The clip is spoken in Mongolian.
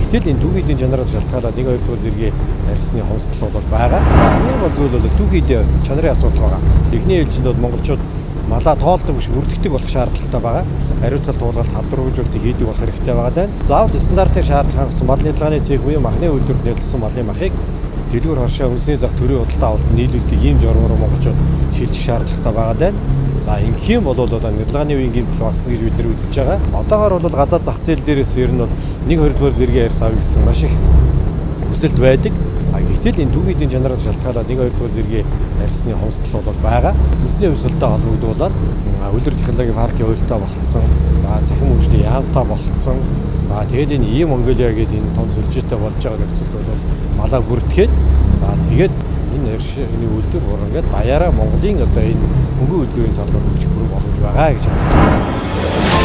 Гэтэл энэ түүхийдийн чанараас шалтгаалаад 1-2 дугаар зэргийн арьсны хомсдол бол байгаа. Хамгийн гол зүйл бол түүхийдийн чанарын асуудал байгаа. Эхний ээлжинд бол монголчууд малаа тоолдог биш үрдэгдэг болох шаардлагатай байгаа. Хариуцлага туулгалт халдваргуулалтыг хийдэг болох хэрэгтэй байгаа даа. Заавал стандартын шаардлага хангасан малын далгааны цэг буюу махны үйлдвэрт нэрлсэн малын махыг дэлгүүр хоршоо үндэсний зах төрийн худалдаа авалт нийлүүлдэг ийм журмаар монголчууд шилжих шаардлагатай байгаа даа. За ингэх юм бол одоо нядлагын үеийн гэмтэл багасна гэж бид нар үзэж байгаа. Одоогоор бол гадаад зах зээл дээрээс ер нь бол 1-2 дугаар зэргийн арьс авъя гэсэн маш их хүсэлт байдаг. Гэтэл энэ түүхийдийн чанараас шалтгаалаад 1-2 дугаар зэргийн арьсны хомсдол бол байгаа. Үндэсний хувьсгалтай холбогдуулаад үлэр технологийн паркийн хуультай болцсон. За цахим хөгжлийн яамтай болцсон. За тэгээд энэ ийм Монголиа гэдэг энэ том сүлжээтэй болж байгаа нөхцөлд бол малаа бүртгэхэд за тэгээд энэ арьсны үйлдвэр ингээд даяараа Монголын одоо энэ хөнгөн үйлдвэрийн салбар хөгжих бүрэн боломж байгаа гэж харж байна.